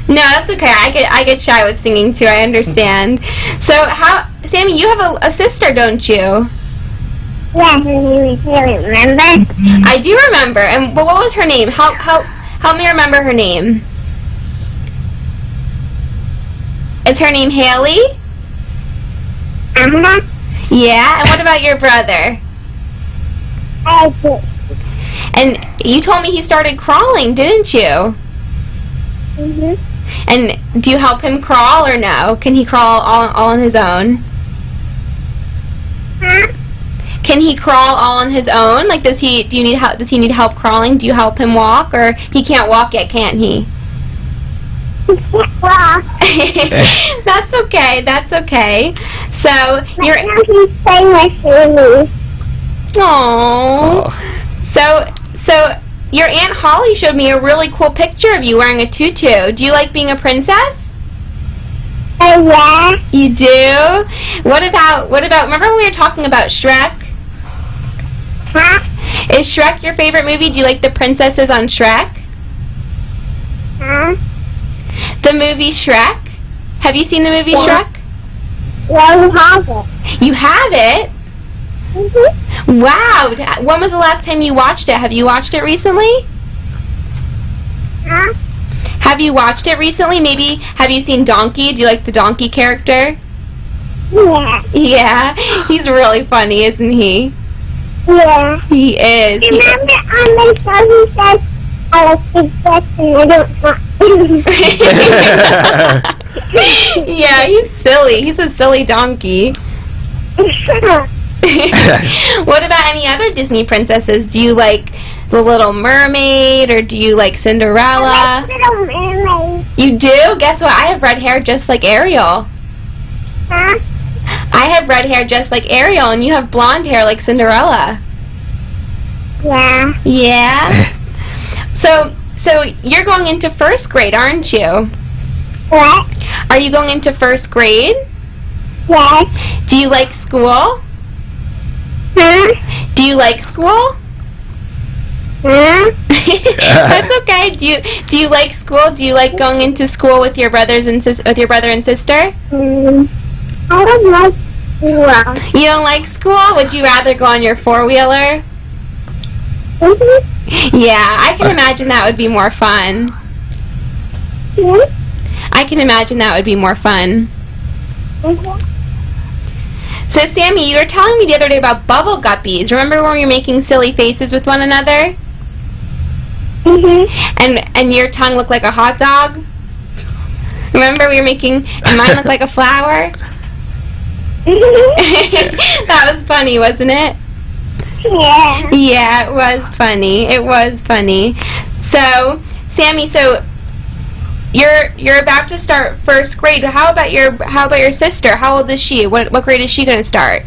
No, that's okay. I get shy with singing too. I understand. So Sammy, you have a sister, don't you? Yeah, her name is Haley, remember? I do remember. And what was her name? Help me remember her name. Is her name Haley? Uh-huh. Yeah. And what about your brother? I do. And you told me he started crawling, didn't you? Mm-hmm. And do you help him crawl or no? Can he crawl all on his own? Huh? Can he crawl all on his own? Like, does he need help crawling? Do you help him walk, or he can't walk yet, can't he? He can't walk. That's okay. That's okay. So But now he's playing with Haley. Aww. So your Aunt Holly showed me a really cool picture of you wearing a tutu. Do you like being a princess? Oh, yeah? You do? What about, remember when we were talking about Shrek? Huh? Is Shrek your favorite movie? Do you like the princesses on Shrek? Huh? The movie Shrek? Have you seen the movie Yeah. Shrek? Yeah, we have it. You have it? Mm-hmm. Wow. When was the last time you watched it? Have you watched it recently? Huh? Have you watched it recently? Maybe have you seen Donkey? Do you like the Donkey character? Yeah. Yeah. He's really funny, isn't he? Yeah. He is. Remember on the show he said, I like big butts and I don't want Yeah, he's silly. He's a silly donkey. What about any other Disney princesses? Do you like The Little Mermaid, or do you like Cinderella? I like Little Mermaid. You do? Guess what? I have red hair just like Ariel. Huh? I have red hair just like Ariel, and you have blonde hair like Cinderella. Yeah. Yeah? So you're going into first grade, aren't you? What? Are you going into first grade? Yes. Do you like school? Huh? Do you like school? Huh? That's okay. Do you like school? Do you like going into school with your brother and sister? I don't like school. You don't like school? Would you rather go on your four-wheeler? Mm-hmm. Yeah, I can imagine that would be more fun. Mm-hmm. I can imagine that would be more fun. Mm-hmm. So, Sammy, you were telling me the other day about bubble guppies. Remember when we were making silly faces with one another? Mm-hmm. And your tongue looked like a hot dog? Remember we were making, and mine looked like a flower? That was funny, wasn't it? Yeah. Yeah, it was funny. It was funny. So, Sammy, you're about to start first grade. How about your sister? How old is she? What grade is she going to start?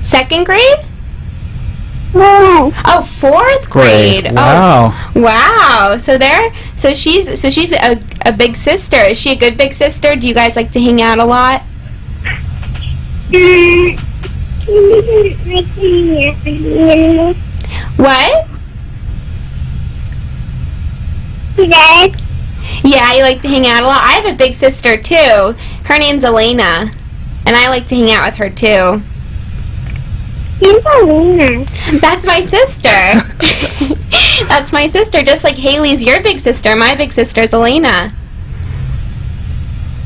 Second grade? No. Oh, fourth grade. Wow. Oh, wow. So she's a big sister. Is she a good big sister? Do you guys like to hang out a lot? What? Yes. Yeah, you like to hang out a lot. I have a big sister too. Her name's Elena, and I like to hang out with her too. Who's Elena? That's my sister. That's my sister. Just like Haley's your big sister, my big sister's Elena.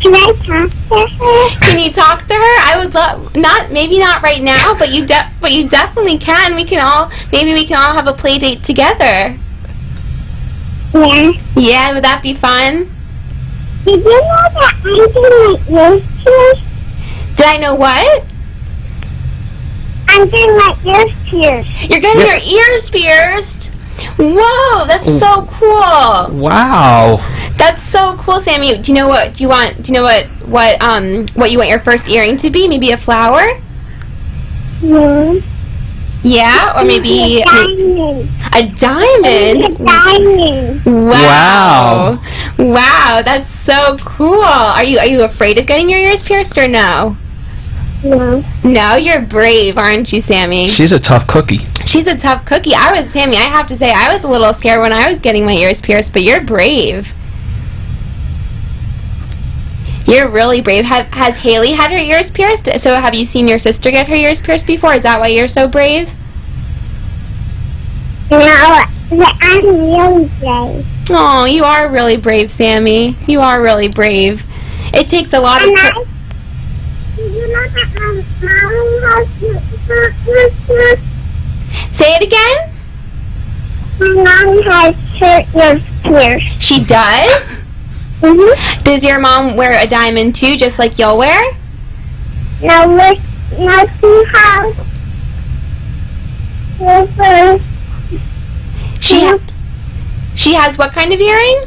Can I talk to her? Can you talk to her? I would love maybe not right now, but you definitely can. We can all have a play date together. Yeah. Yeah, would that be fun? Did you know that I can like roast you? Did I know what? I'm getting my ears pierced. You're getting your ears pierced? Whoa, that's so cool. Wow. That's so cool, Sammy. Do you know what you want your first earring to be? Maybe a flower? Yeah, or maybe a diamond. A diamond? A diamond. Wow. Wow, that's so cool. Are you afraid of getting your ears pierced or no? No. No, you're brave, aren't you, Sammy? She's a tough cookie. She's a tough cookie. Sammy, I have to say, I was a little scared when I was getting my ears pierced, but you're brave. You're really brave. Has Haley had her ears pierced? So have you seen your sister get her ears pierced before? Is that why you're so brave? No, but I'm really brave. Oh, you are really brave, Sammy. You are really brave. It takes a lot of... You know that Say it again? my mom has her ears pierced. She does? Does your mom wear a diamond too, just like you'll wear? Now she has silver. She has what kind of earring?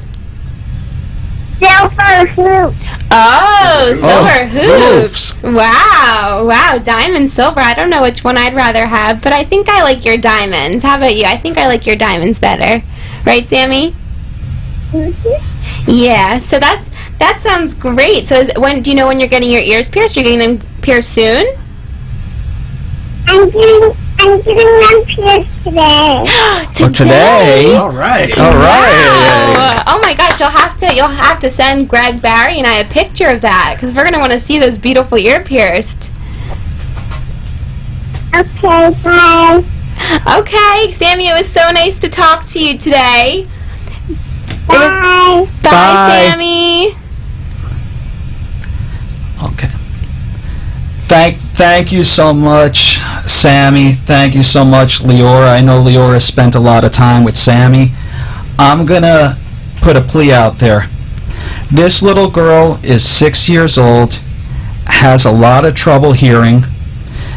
Silver hoops. Oh, silver hoops. Wow, diamond silver. I don't know which one I'd rather have, but I think I like your diamonds. How about you? I think I like your diamonds better. Right, Sammy? Yeah, so that sounds great. So do you know when you're getting your ears pierced? You're getting them pierced soon? I'm getting them pierced today. Today? All right. Wow. Oh my gosh, you'll have to send Gregg, Barry, and I a picture of that because we're gonna want to see those beautiful ear pierced. Okay, bye. Okay, Sammy, it was so nice to talk to you today. Bye. Bye, Sammy. Okay. Thank you so much, Sammy. Thank you so much, Leora. I know Leora spent a lot of time with Sammy. I'm gonna put a plea out there. This little girl is 6 years old, has a lot of trouble hearing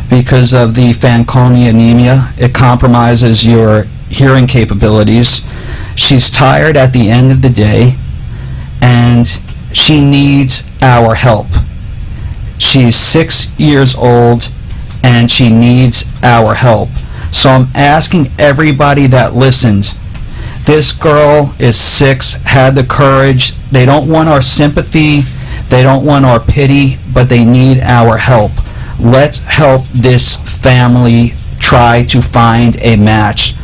because of the Fanconi anemia. It compromises your hearing capabilities. She's tired at the end of the day, and she needs our help. She's 6 years old, and she needs our help. So I'm asking everybody that listens. This girl is 6, had the courage. They don't want our sympathy. They don't want our pity, but they need our help. Let's help this family try to find a match.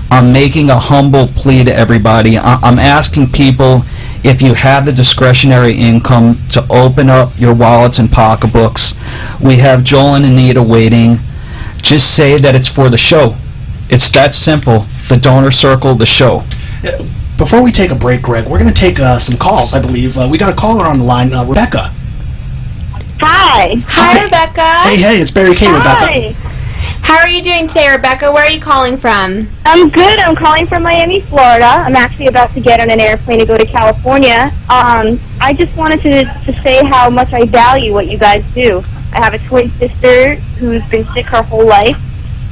I'm making a humble plea to everybody. I'm asking people, if you have the discretionary income, to open up your wallets and pocketbooks. We have Joel and Anita waiting. Just say that it's for the show. It's that simple. The donor circle, the show. Before we take a break, Greg, we're going to take some calls, I believe. We got a caller on the line, Rebecca. Hi. Hi, Rebecca. Hey, it's Barry K. Rebecca. Hi. How are you doing today, Rebecca? Where are you calling from? I'm good. I'm calling from Miami, Florida. I'm actually about to get on an airplane to go to California. I just wanted to say how much I value what you guys do. I have a twin sister who's been sick her whole life,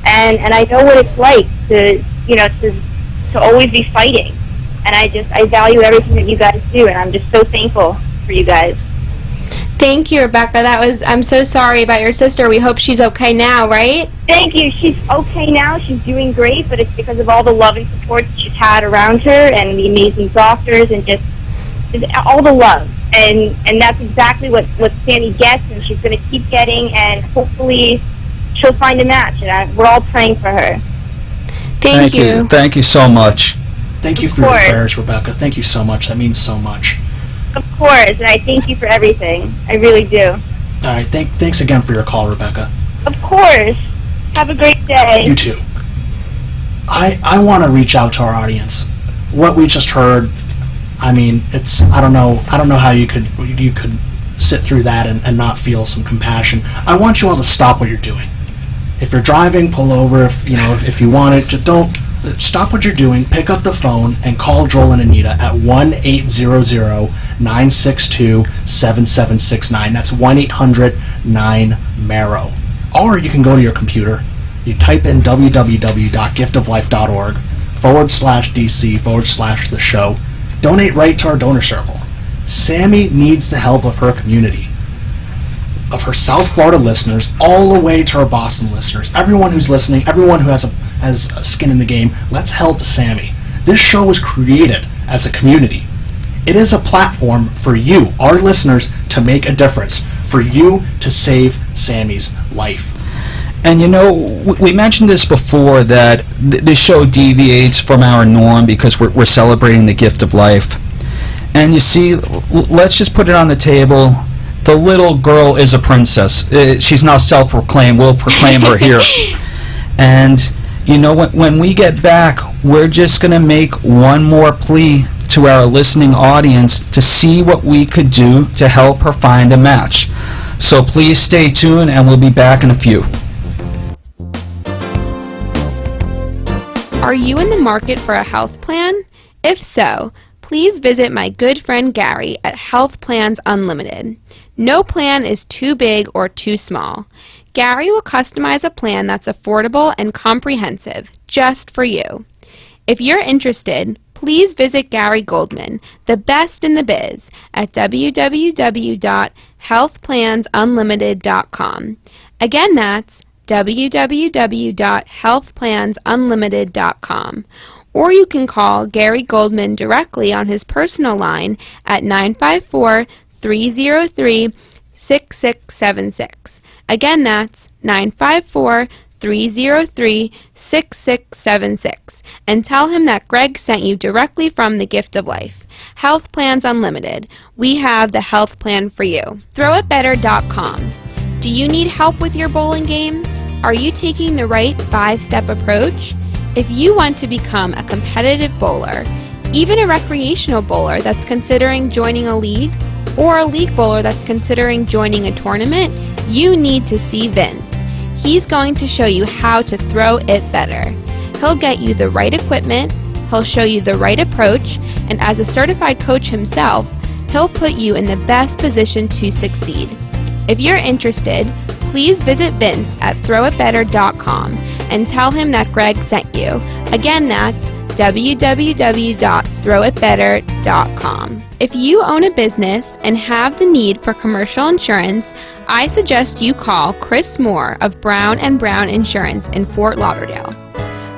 and I know what it's like to always be fighting. And I value everything that you guys do, and I'm just so thankful for you guys. Thank you, Rebecca. I'm so sorry about your sister. We hope she's okay now, right? Thank you. She's okay now. She's doing great, but it's because of all the love and support that she's had around her and the amazing doctors and just all the love. And that's exactly what Sammy gets, and she's going to keep getting, and hopefully she'll find a match. And we're all praying for her. Thank you. Thank you so much. Thank you for your prayers, Rebecca. Thank you so much. That means so much. Of course, and I thank you for everything. I really do. All right, thanks again for your call, Rebecca. Of course. Have a great day. You too. I want to reach out to our audience. What we just heard, I mean, I don't know how you could sit through that and not feel some compassion. I want you all to stop what you're doing. If you're driving, pull over. If you want it, just don't Stop what you're doing, pick up the phone, and call Joel and Anita at 1-800-962-7769. That's 1-800-9-MARROW. Or you can go to your computer, you type in www.giftoflife.org/DC/the show. Donate right to our donor circle. Sammy needs the help of her community, of her South Florida listeners, all the way to our Boston listeners. Everyone who's listening, everyone who has a skin in the game, let's help Sammy. This show was created as a community. It is a platform for you, our listeners, to make a difference, for you to save Sammy's life. And you know, we mentioned this before, that this show deviates from our norm because we're celebrating the gift of life. And you see, let's just put it on the table. The little girl is a princess. She's now self-proclaimed. We'll proclaim her here. And you know, when we get back, we're just going to make one more plea to our listening audience to see what we could do to help her find a match. So please stay tuned, and we'll be back in a few. Are you in the market for a health plan? If so, please visit my good friend Gary at Health Plans Unlimited. No plan is too big or too small. Gary will customize a plan that's affordable and comprehensive, just for you. If you're interested, please visit Gary Goldman, the best in the biz, at www.healthplansunlimited.com. Again, that's www.healthplansunlimited.com. Or you can call Gary Goldman directly on his personal line at 954-303-6676. Again, that's 954-303-6676. And tell him that Gregg sent you directly from the Gift of Life. Health Plans Unlimited. We have the health plan for you. ThrowItBetter.com. Do you need help with your bowling game? Are you taking the right 5-step approach? If you want to become a competitive bowler, even a recreational bowler that's considering joining a league, or a league bowler that's considering joining a tournament, you need to see Vince. He's going to show you how to throw it better. He'll get you the right equipment, he'll show you the right approach, and as a certified coach himself, he'll put you in the best position to succeed. If you're interested, please visit Vince at throwitbetter.com and tell him that Gregg sent you. Again, that's www.throwitbetter.com. If you own a business and have the need for commercial insurance, I suggest you call Chris Moore of Brown & Brown Insurance in Fort Lauderdale.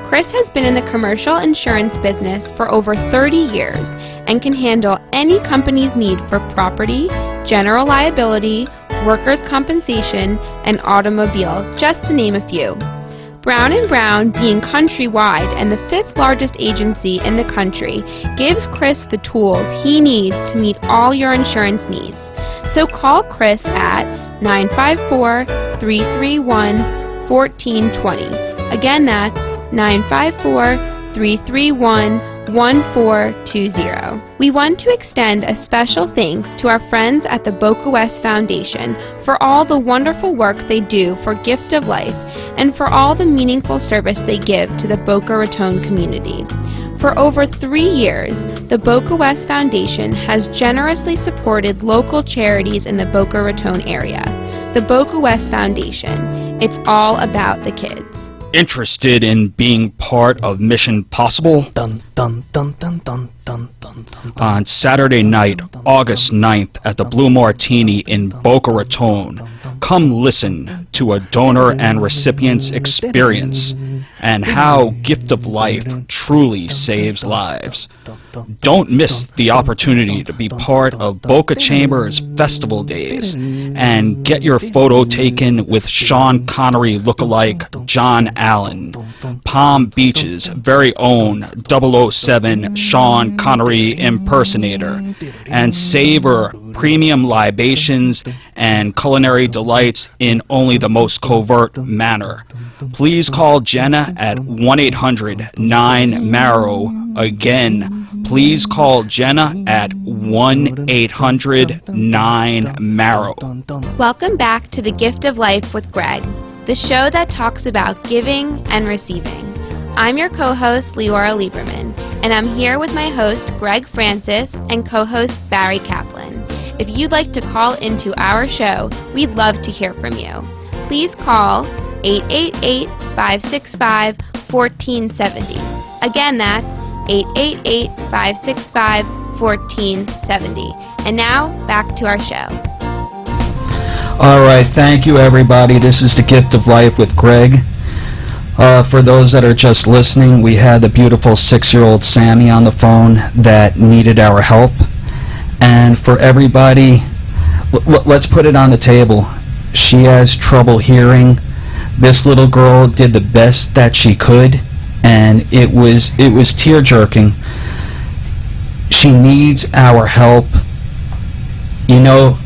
Chris has been in the commercial insurance business for over 30 years and can handle any company's need for property, general liability, workers' compensation, and automobile, just to name a few. Brown & Brown, being countrywide and the 5th largest agency in the country, gives Chris the tools he needs to meet all your insurance needs. So call Chris at 954-331-1420. Again, that's 954-331-1420. We want to extend a special thanks to our friends at the Boca West Foundation for all the wonderful work they do for Gift of Life and for all the meaningful service they give to the Boca Raton community. For over 3 years, the Boca West Foundation has generously supported local charities in the Boca Raton area. The Boca West Foundation. It's all about the kids. Interested in being part of Mission Possible? Dun dun dun dun dun dun dun dun. On Saturday night, August 9th, at the Blue Martini in Boca Raton, come listen to a donor and recipient's experience and how Gift of Life truly saves lives. Don't miss the opportunity to be part of Boca Chambers Festival Days and get your photo taken with Sean Connery lookalike John Allen, Palm Beach's very own 007 Sean Connery impersonator, and savor premium libations and culinary delights in only the most covert manner. Please call Jenna at 1-800-9-MARROW. Again, please call Jenna at 1-800-9-MARROW. Welcome back to The Gift of Life with Gregg, the show that talks about giving and receiving. I'm your co-host, Leora Lieberman, and I'm here with my host, Gregg Francis, and co-host, Barry Kaplan. If you'd like to call into our show, we'd love to hear from you. Please call 888-565-1470. Again, that's 888-565-1470. And now, back to our show. All right, thank you, everybody. This is The Gift of Life with Gregg. For those that are just listening, we had the beautiful 6-year-old Sammy on the phone that needed our help. And for everybody, let's put it on the table. She has trouble hearing. This little girl did the best that she could, and it was tear-jerking. She needs our help. You know,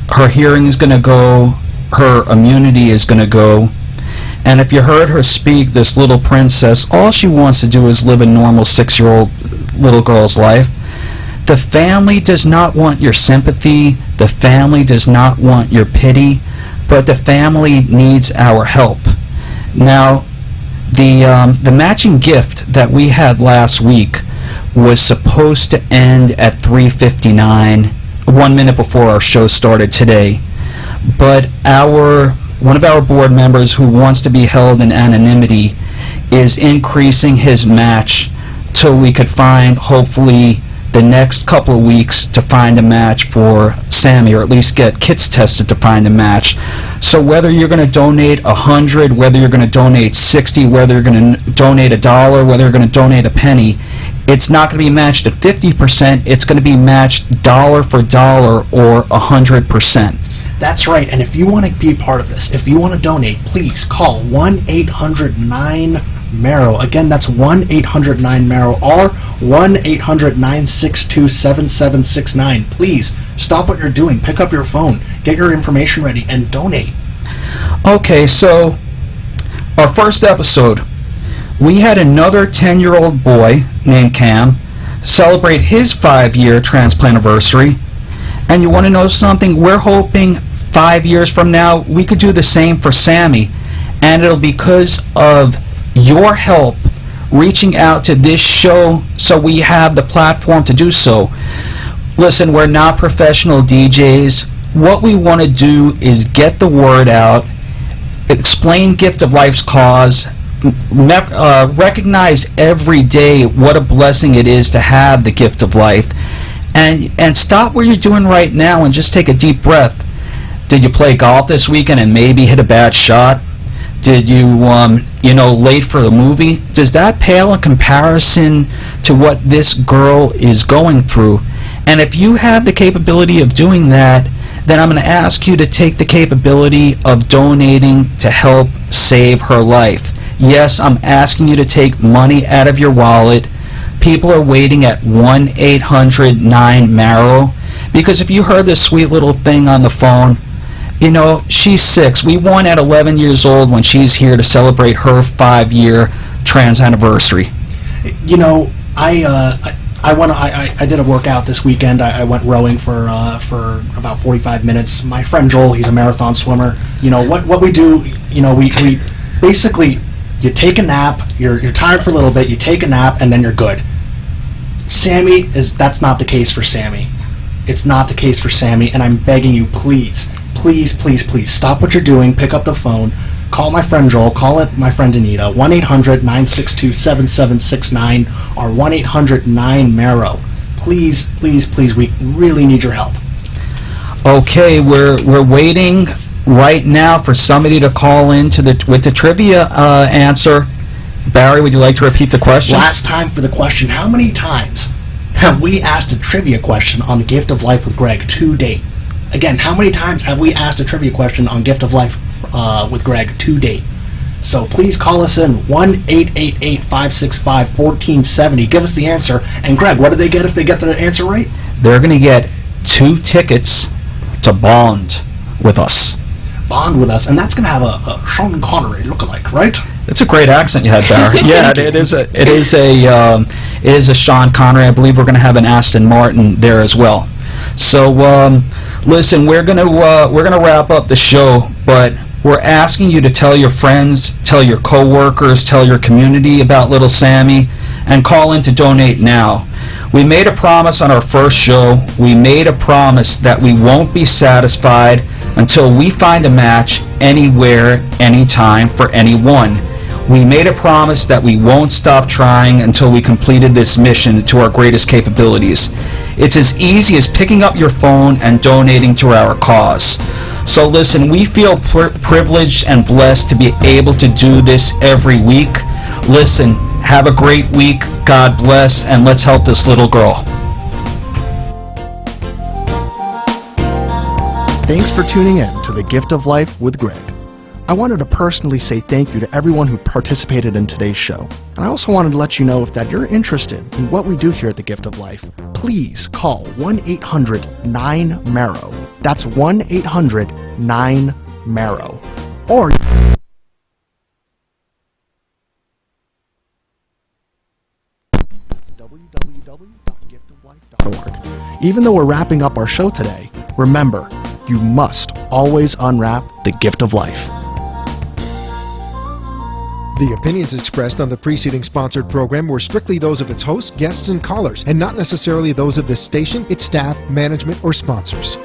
her hearing is going to go, her immunity is going to go. And if you heard her speak, this little princess, all she wants to do is live a normal 6-year-old little girl's life. The family does not want your sympathy. The family does not want your pity. But the family needs our help. Now, the matching gift that we had last week was supposed to end at 3:59, 1 minute before our show started today. But one of our board members who wants to be held in anonymity is increasing his match till we could find, hopefully, the next couple of weeks to find a match for Sammy, or at least get kits tested to find a match. So whether you're going to donate $100, whether you're going to donate $60, whether you're going to donate $1, whether you're going to donate a penny, it's not going to be matched at 50%. It's going to be matched dollar for dollar or 100%. That's right, and if you want to be part of this, if you want to donate, please call 1-800-9-MARROW. Again, that's 1-800-9-MARROW or 1-800-962-7769. Please, stop what you're doing, pick up your phone, get your information ready, and donate. Okay, so our first episode, we had another 10-year-old boy named Cam celebrate his 5-year transplant anniversary. And you want to know something? We're hoping 5 years from now we could do the same for Sammy. And it'll be because of your help reaching out to this show so we have the platform to do so. Listen, we're not professional DJs. What we want to do is get the word out, explain Gift of Life's cause, recognize every day what a blessing it is to have the Gift of Life. And stop what you're doing right now and just take a deep breath. Did you play golf this weekend and maybe hit a bad shot? Did you, late for the movie? Does that pale in comparison to what this girl is going through? And if you have the capability of doing that, then I'm going to ask you to take the capability of donating to help save her life. Yes, I'm asking you to take money out of your wallet. People are waiting at 1-800-9-MARROW, because if you heard this sweet little thing on the phone, she's 6. We won at 11 years old when she's here to celebrate her 5-year trans anniversary. I did a workout this weekend. I went rowing for about 45 minutes. My friend Joel, he's a marathon swimmer. What we do, we basically, you take a nap, you're tired for a little bit, you take a nap, and then you're good. That's not the case for Sammy. It's not the case for Sammy, and I'm begging you, please, stop what you're doing, pick up the phone, call my friend Joel, call my friend Anita, 1-800-962-7769 or 1-800-9-MARROW. Please, we really need your help. Okay, we're waiting right now for somebody to call in with the trivia answer. Barry, would you like to repeat the question? Last time for the question, how many times have we asked a trivia question on the Gift of Life with Gregg to date? Again, how many times have we asked a trivia question on Gift of Life with Gregg to date? So please call us in, 1-888-565-1470. Give us the answer. And Gregg, what do they get if they get the answer right? They're going to get 2 tickets to Bond with us. Bond with us, and that's going to have a Sean Connery lookalike, right? It's a great accent you had, Barry. Yeah, it is a Sean Connery. I believe we're going to have an Aston Martin there as well. So listen, we're gonna wrap up the show, but We're asking you to tell your friends, tell your coworkers, tell your community about little Sammy, and call in to donate now. We made a promise on our first show. We made a promise that we won't be satisfied until we find a match anywhere, anytime, for anyone. We made a promise that we won't stop trying until we completed this mission to our greatest capabilities. It's as easy as picking up your phone and donating to our cause. So listen, we feel privileged and blessed to be able to do this every week. Listen, have a great week, God bless, and let's help this little girl. Thanks for tuning in to The Gift of Life with Gregg. I wanted to personally say thank you to everyone who participated in today's show. And I also wanted to let you know if that you're interested in what we do here at The Gift of Life, please call 1-800-9-MARROW. That's 1-800-9-MARROW. Or that's www.giftoflife.org. Even though we're wrapping up our show today, remember, you must always unwrap the gift of life. The opinions expressed on the preceding sponsored program were strictly those of its hosts, guests, and callers, and not necessarily those of this station, its staff, management, or sponsors.